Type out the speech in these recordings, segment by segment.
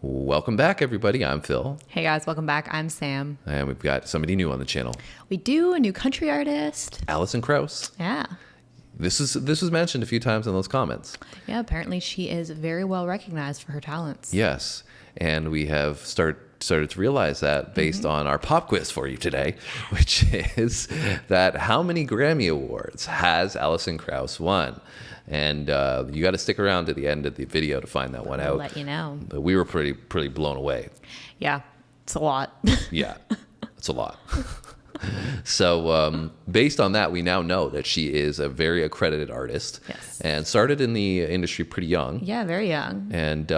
Welcome back, everybody. I'm Phil. Hey guys, welcome back. I'm Sam. And we've got somebody new on the channel. We do a new country artist. Alison Krauss. Yeah. This was mentioned a few times in those comments. Yeah, apparently she is very well recognized for her talents. Yes. And we have started to realize that based on our pop quiz for you today, which is that how many Grammy Awards has Alison Krauss won? And you got to stick around to the end of the video to find that one out. I'll let you know. But we were pretty blown away. Yeah, it's a lot. Yeah, it's a lot. So based on that, we now know that she is a very accredited artist. Yes. And started in the industry pretty young. Yeah, very young. And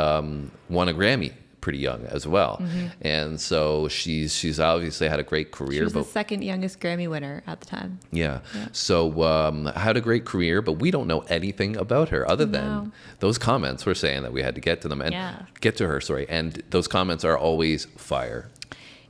won a Grammy pretty young as well. Mm-hmm. And so she's obviously had a great career. She was the second youngest Grammy winner at the time. Yeah. So had a great career, but we don't know anything about her other than those comments we're saying that we had to get to them and get to her, sorry. And those comments are always fire.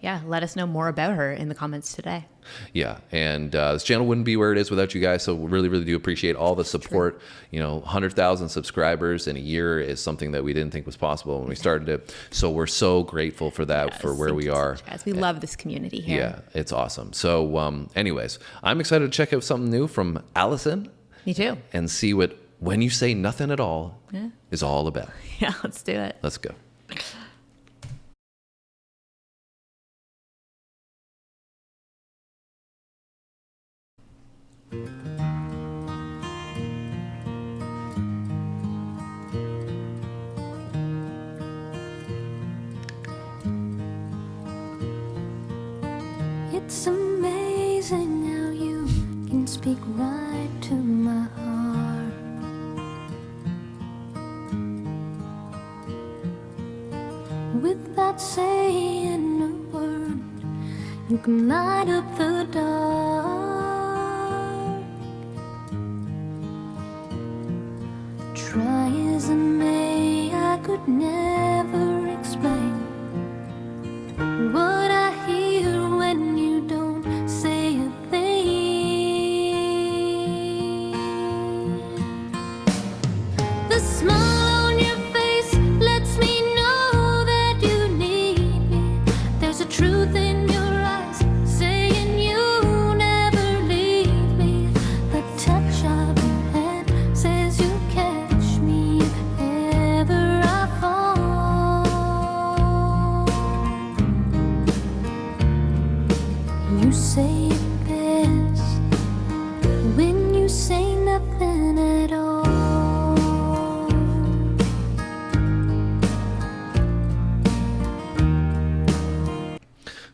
Yeah, let us know more about her in the comments today. Yeah, and this channel wouldn't be where it is without you guys, so we really do appreciate all the support. You know, 100,000 subscribers in a year is something that we didn't think was possible when we started it, so we're so grateful for that, for where we are. So much, guys. We love this community here. Yeah, it's awesome. So anyways, I'm excited to check out something new from Alison. Me too. And see what When You Say Nothing at All is all about. Yeah, let's do it. Let's go. It's amazing how you can speak right to my heart. Without saying a word, you can light up the dark. Try as I may, I could never explain what I hear when you don't say a thing. The smile on your face lets me know that you need me. There's a truth in your eyes saying you never leave me. The touch of your hand says you'll catch me if ever I fall. You say it best when you say nothing at all.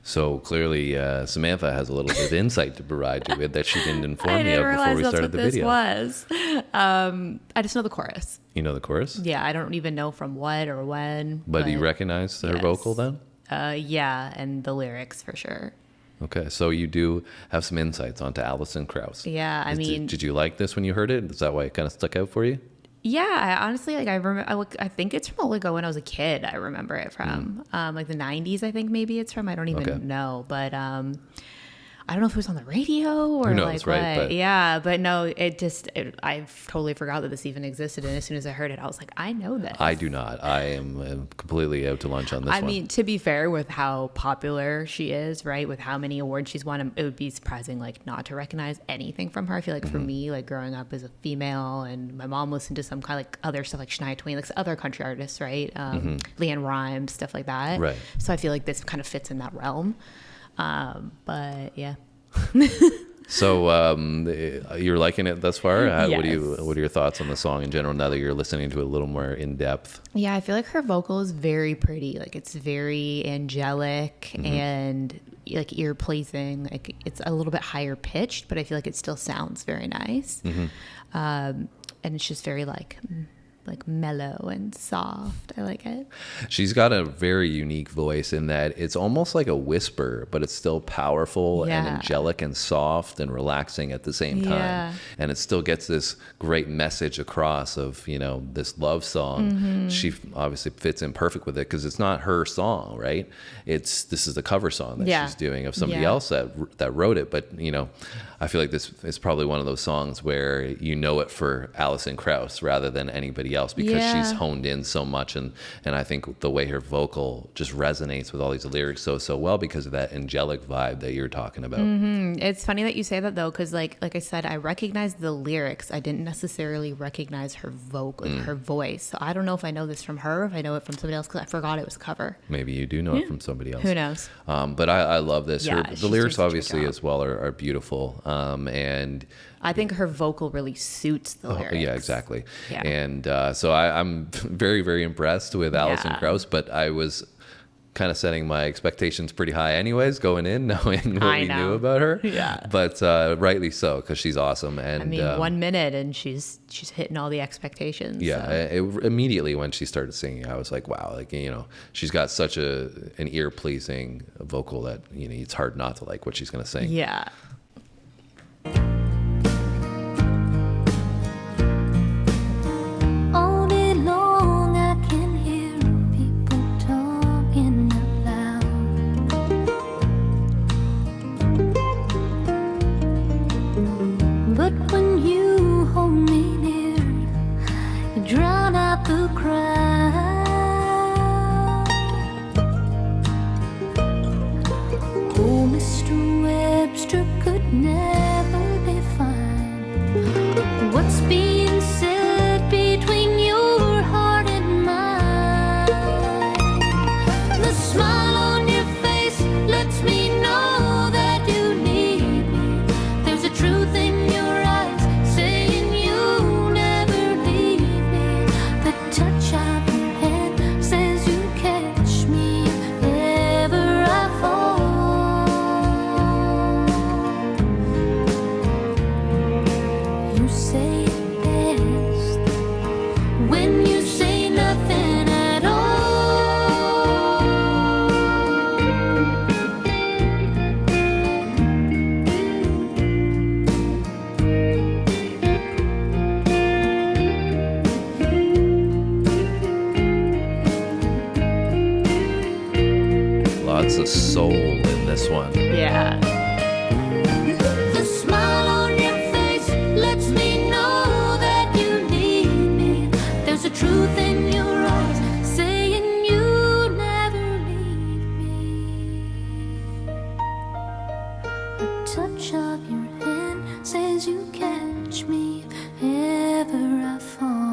So clearly, Samantha has a little bit of insight to provide you with that she didn't inform me of before we started the video. I didn't realize that's what this was. I just know the chorus. You know the chorus? Yeah, I don't even know from what or when. But you recognize her vocal then? Yeah, and the lyrics for sure. Okay, so you do have some insights onto Alison Krauss. Yeah, I mean, did you like this when you heard it? Is that why it kind of stuck out for you? yeah, I honestly, like, I remember, I think it's from like when I was a kid. I remember it from like the 90s, I think maybe it's from. I don't even know, but I don't know if it was on the radio or Who knows, like right? what. But yeah, but no, I totally forgot that this even existed. And as soon as I heard it, I was like, I know this. I do not. I am completely out to lunch on this one. I mean, to be fair, with how popular she is, right, with how many awards she's won, it would be surprising, like, not to recognize anything from her. I feel like for me, like, growing up as a female, and my mom listened to some kind of like other stuff, like Shania Twain, like other country artists, right, Leanne Rimes, stuff like that. Right. So I feel like this kind of fits in that realm. But yeah. So you're liking it thus far? Yes. What are your thoughts on the song in general now that you're listening to it a little more in depth? Yeah, I feel like her vocal is very pretty. Like, it's very angelic and like ear pleasing. Like, it's a little bit higher pitched, but I feel like it still sounds very nice. And it's just very like mellow and soft. I like it. She's got a very unique voice in that it's almost like a whisper, but it's still powerful and angelic and soft and relaxing at the same time. Yeah. And it still gets this great message across of, you know, this love song. She obviously fits in perfect with it because it's not her song, right? This is the cover song that she's doing of somebody else that wrote it. But, you know, I feel like this is probably one of those songs where you know it for Alison Krauss rather than anybody else because Yeah. she's honed in so much. And I think the way her vocal just resonates with all these lyrics so well because of that angelic vibe that you're talking about. It's funny that you say that though, because like I said, I recognized the lyrics. I didn't necessarily recognize her vocal, her voice. So I don't know if I know this from her, if I know it from somebody else, because I forgot it was a cover. Maybe you do know it from somebody else. Who knows? But I love this. Yeah, The she's lyrics doing such a good obviously job. as well are beautiful. And I think her vocal really suits the lyrics. yeah, exactly. Yeah. And so I'm very, very impressed with Alison Yeah. Krauss, but I was kind of setting my expectations pretty high anyways, going in, knowing what I we know. knew about her. Yeah. But rightly so, because she's awesome. And I mean, 1 minute and she's hitting all the expectations. yeah, so. immediately when she started singing, I was like, wow, like, she's got such an ear pleasing vocal that, it's hard not to like what she's going to sing. Yeah. All day long I can hear people talking out loud. But when you hold me near, you drown out the crowd. Oh, Mr. Webster could never define what's being said between your heart and mine. The smile on your face lets me know that you need me. There's a truth in your eyes saying you'll never leave me. The touch of your hand says you catch me if ever I fall. You say it best when you say nothing at all. Lots of soul in this one. Yeah. The smile on your face lets me know that you need me. There's a truth in your eyes saying you never leave me. The touch of your hand says you catch me if ever I fall.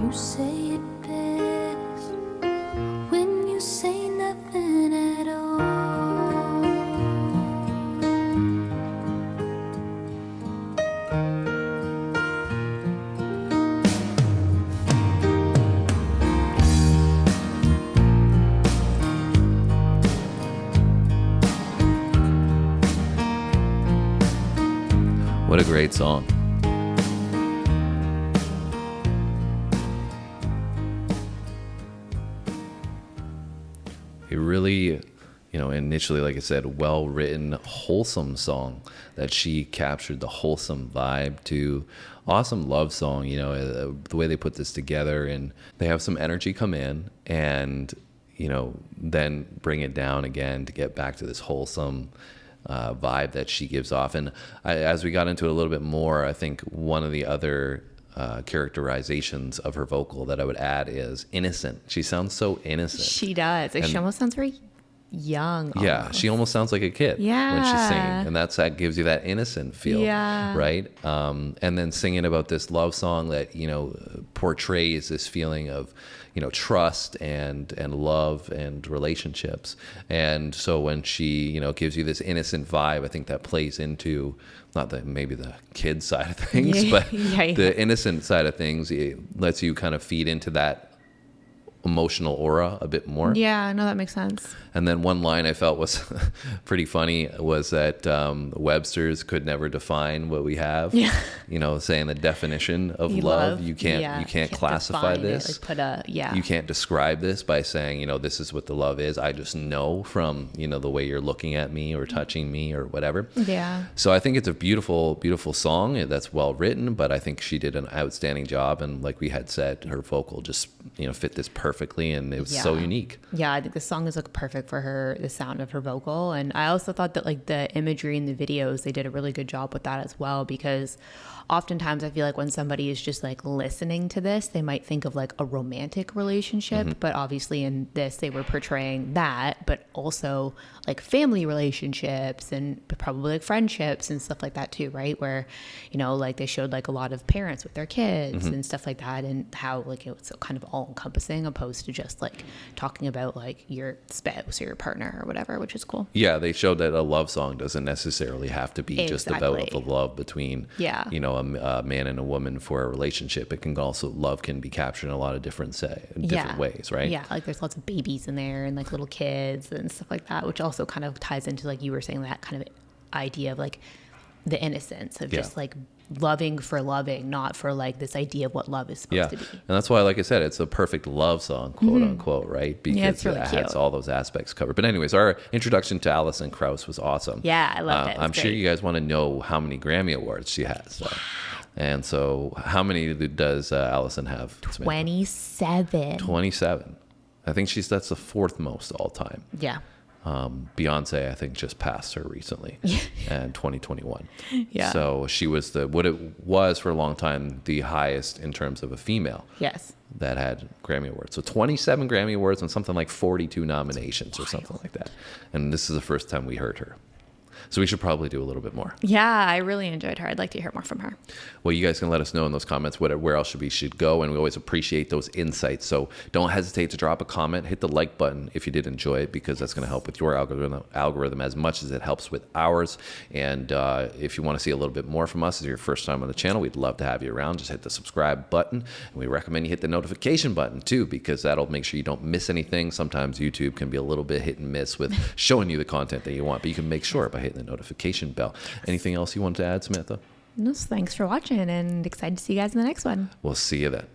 You say it best when you say nothing at all. What a great song. It really, initially, like I said, well-written, wholesome song that she captured the wholesome vibe to. Awesome love song, the way they put this together, and they have some energy come in and, then bring it down again to get back to this wholesome vibe that she gives off. And as we got into it a little bit more, I think one of the other characterizations of her vocal that I would add is innocent. She sounds so innocent. She does. She almost sounds very young. Yeah, almost. she almost sounds like a kid when she's singing, Yeah. and that gives you that innocent feel, Yeah. right? And then singing about this love song that portrays this feeling of trust and love and relationships. And so when she gives you this innocent vibe, I think that plays into not maybe the kid side of things, Yeah. but Yeah. the innocent side of things. It lets you kind of feed into that emotional aura a bit more. Yeah, no, that makes sense. And then one line I felt was pretty funny was that Webster's could never define what we have. Yeah. Saying the definition of love. You can't classify define it, this. yeah. You can't describe this by saying, this is what the love is. I just know from, the way you're looking at me or touching me or whatever. Yeah. So I think it's a beautiful, beautiful song that's well written, but I think she did an outstanding job. And like we had said, her vocal just, fit this perfectly perfectly, and it was so unique. Yeah, I think the song is like perfect for her, the sound of her vocal. And I also thought that like the imagery in the videos, they did a really good job with that as well, because oftentimes I feel like when somebody is just like listening to this, they might think of like a romantic relationship, but obviously in this they were portraying that, but also like family relationships and probably like friendships and stuff like that too, right? Where, you know, like they showed like a lot of parents with their kids and stuff like that, and how like it was kind of all encompassing opposed to just like talking about like your spouse or your partner or whatever, which is cool. Yeah, they showed that a love song doesn't necessarily have to be just about the love between, you know, a man and a woman for a relationship. It can also, love can be captured in a lot of different ways, right? Yeah, like there's lots of babies in there and like little kids and stuff like that, which also kind of ties into like you were saying, that kind of idea of like the innocence of just like loving for loving, not for like this idea of what love is supposed to be. And that's why, like I said, it's a perfect love song, quote unquote, right? Because it's really it cute. has all those aspects covered. But anyways, our introduction to Alison Krauss was awesome. Yeah, I loved it. It was I'm sure great. you guys want to know how many Grammy Awards she has. So. And so how many does Alison have? 27. 27. I think that's the fourth most all time. Yeah. Beyonce, I think, just passed her recently in 2021. Yeah. So she was what it was for a long time, the highest in terms of a female. Yes. That had Grammy Awards. So 27 Grammy Awards and something like 42 nominations or something like that. And this is the first time we heard her. So we should probably do a little bit more. Yeah, I really enjoyed her. I'd like to hear more from her. Well, you guys can let us know in those comments where else we should go, and we always appreciate those insights. So don't hesitate to drop a comment. Hit the like button if you did enjoy it, because that's going to help with your algorithm as much as it helps with ours. And if you want to see a little bit more from us, as your first time on the channel, we'd love to have you around. Just hit the subscribe button, and we recommend you hit the notification button too, because that'll make sure you don't miss anything. Sometimes YouTube can be a little bit hit and miss with showing you the content that you want, but you can make sure by hitting the notification bell. Anything else you want to add, Samantha? No, thanks for watching, and excited to see you guys in the next one. We'll see you then.